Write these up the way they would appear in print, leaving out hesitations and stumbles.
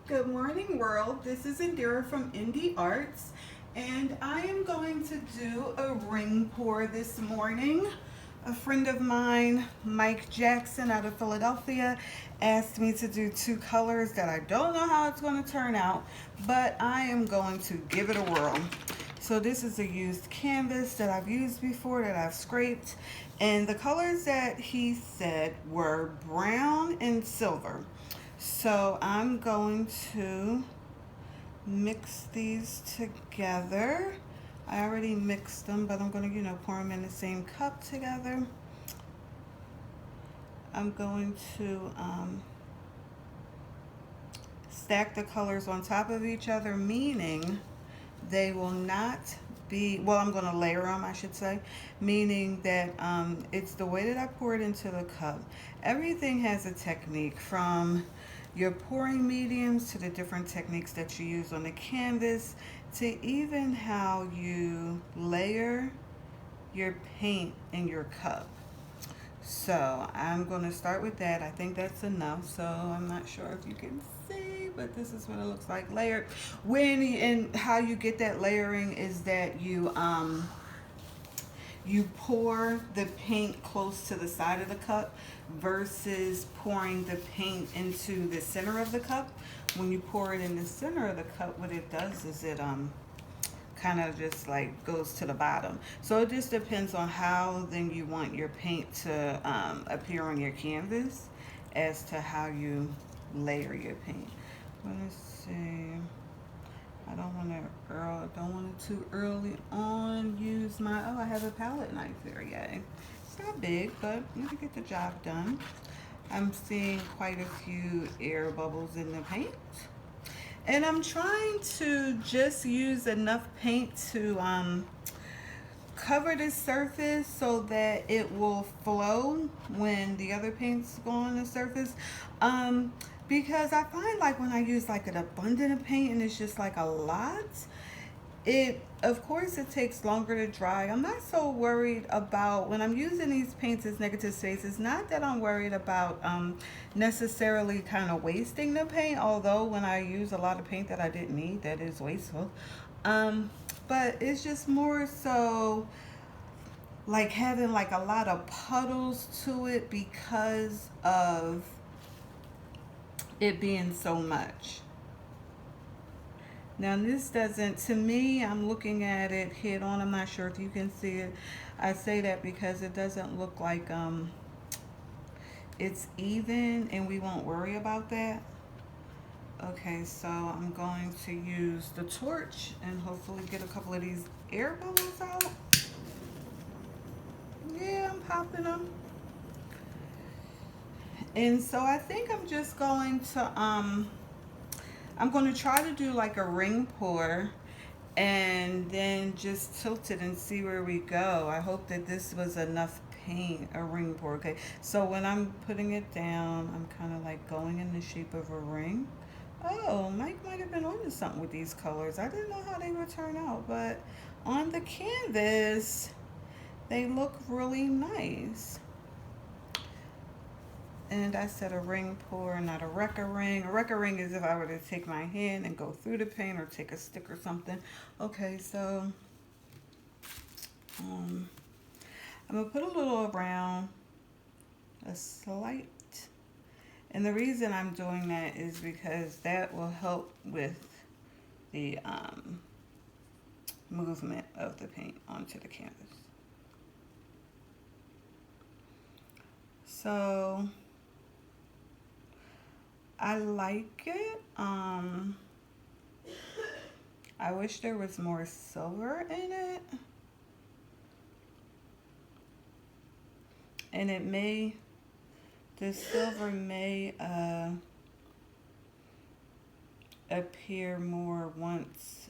Good morning, world. This is Indira from IndiARTZ, and I am going to do a ring pour this morning. A friend of mine, Mike Jackson out of Philadelphia, asked me to do two colors that I don't know how it's going to turn out, but I am going to give it a whirl. So this is a used canvas that I've used before that I've scraped, and the colors that he said were brown and silver. So I'm going to mix these together. I already mixed them, but I'm going to, pour them in the same cup together. I'm going to stack the colors on top of each other, meaning they will not be, well, I'm going to layer them, I should say, meaning that it's the way that I pour it into the cup. Everything has a technique, from your pouring mediums to the different techniques that you use on the canvas to even how you layer your paint in your cup. So I'm going to start with that. I think that's enough. So I'm not sure if you can see, but this is what it looks like layered. And how you get that layering is that you pour the paint close to the side of the cup versus pouring the paint into the center of the cup. When you pour it in the center of the cup, what it does is it kind of just like goes to the bottom. So it just depends on how then you want your paint to appear on your canvas as to how you layer your paint. Let's see. I don't want it too early on. Use my, I have a palette knife here, yay. It's not big, but it'll get the job done. I'm seeing quite a few air bubbles in the paint. And I'm trying to just use enough paint to cover the surface so that it will flow when the other paints go on the surface. Because I find like when I use like an abundant of paint and it's just like a lot, it, of course, it takes longer to dry. I'm not so worried about when I'm using these paints as negative space. It's not that I'm worried about necessarily kind of wasting the paint, although when I use a lot of paint that I didn't need, that is wasteful. But it's just more so like having like a lot of puddles to it because of it being so much. Now this doesn't, to me, I'm looking at it head on. I'm not sure if you can see it. I say that because it doesn't look like it's even, and we won't worry about that. Okay, so I'm going to use the torch and hopefully get a couple of these air bubbles out. Yeah, I'm popping them. And so I think I'm just going to I'm going to try to do like a ring pour and then just tilt it and see where we go. I hope that this was enough paint, a ring pour. Okay, so when I'm putting it down, I'm kind of like going in the shape of a ring. Oh, Mike might have been onto something with these colors. I didn't know how they would turn out, but on the canvas, they look really nice. And I said a ring pour, not a wrecker ring. A wrecker ring is if I were to take my hand and go through the paint or take a stick or something. Okay, so I'm gonna put a little around, a slight. And the reason I'm doing that is because that will help with the movement of the paint onto the canvas. So I like it. I wish there was more silver in it. And it may, the silver may appear more once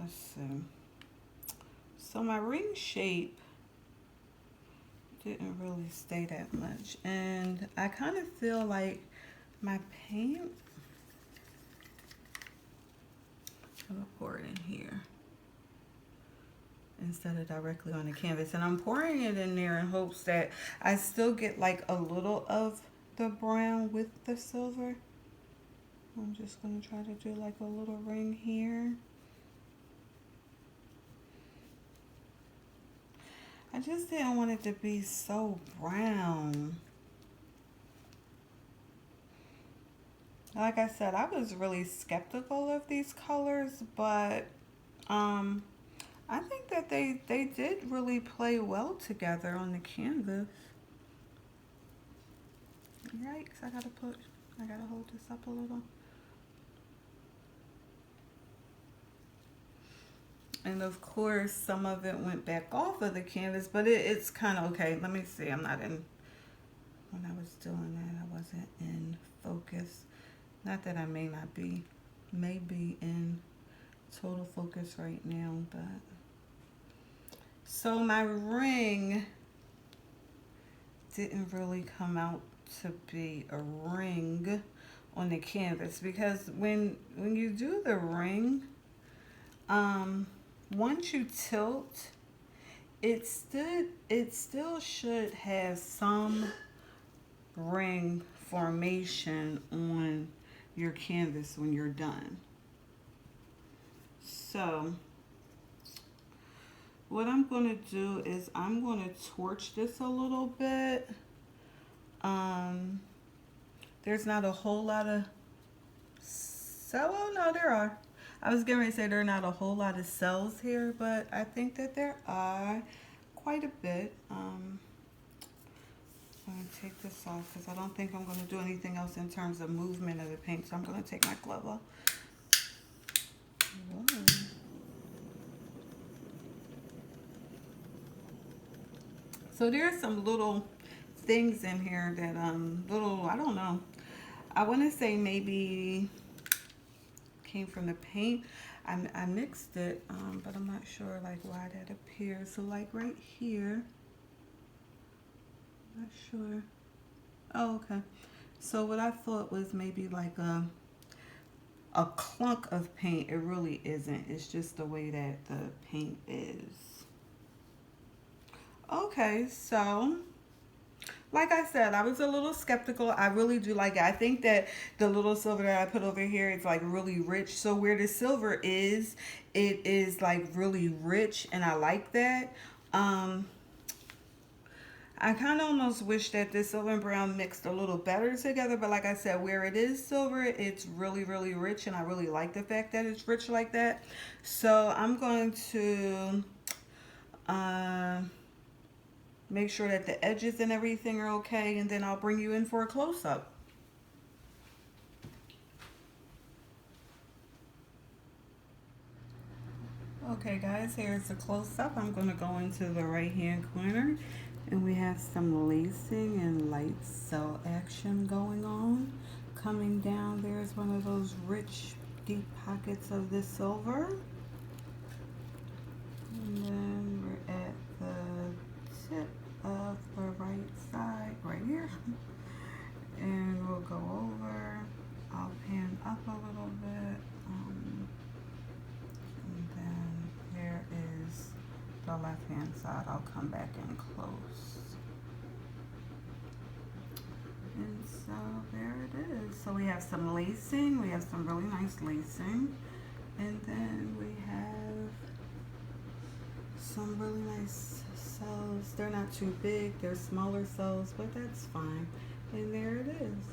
let's see. So my ring shape didn't really stay that much. And I kind of feel like my paint, I'm gonna pour it in here instead of directly on the canvas. And I'm pouring it in there in hopes that I still get like a little of the brown with the silver. I'm just going to try to do like a little ring here. I just didn't want it to be so brown. Like I said, I was really skeptical of these colors, but I think that they did really play well together on the canvas. Yikes, I gotta hold this up a little. And of course, some of it went back off of the canvas, but it's kind of okay. Let me see, I'm not in, when I was doing that, I wasn't in focus. Not that I may be in total focus right now, but. So my ring didn't really come out to be a ring on the canvas, because when you do the ring, once you tilt, it still should have some ring formation on your canvas when you're done. So what I'm going to do is I'm going to torch this a little bit. There's not a whole lot of cells. Oh, no, there are. I was going to say there are not a whole lot of cells here, but I think that there are quite a bit. I'm going to take this off because I don't think I'm going to do anything else in terms of movement of the paint. So I'm going to take my glove off. Whoa. So there's some little things in here that I don't know. I want to say maybe came from the paint. I mixed it, but I'm not sure like why that appears. So like right here, not sure. Oh, okay. So what I thought was maybe like a clunk of paint. It really isn't. It's just the way that the paint is. Okay, so like I said, I was a little skeptical. I really do like it. I think that the little silver that I put over here is like really rich. So where the silver is, it is like really rich, and I like that. I kind of almost wish that this silver and brown mixed a little better together, but like I said, where it is silver, it's really, really rich, and I really like the fact that it's rich like that. So I'm going to make sure that the edges and everything are okay, and then I'll bring you in for a close-up. Okay guys, here's a close-up. I'm going to go into the right-hand corner, and we have some lacing and light cell action going on. Coming down, there's one of those rich, deep pockets of the silver. And then we're at the tip of the right side, right here. And we'll go over. I'll pan up a little bit. And then here is the left-hand side. I'll come back in close. And so there it is. So we have some lacing. We have some really nice lacing. And then we have some really nice cells. They're not too big. They're smaller cells, but that's fine. And there it is.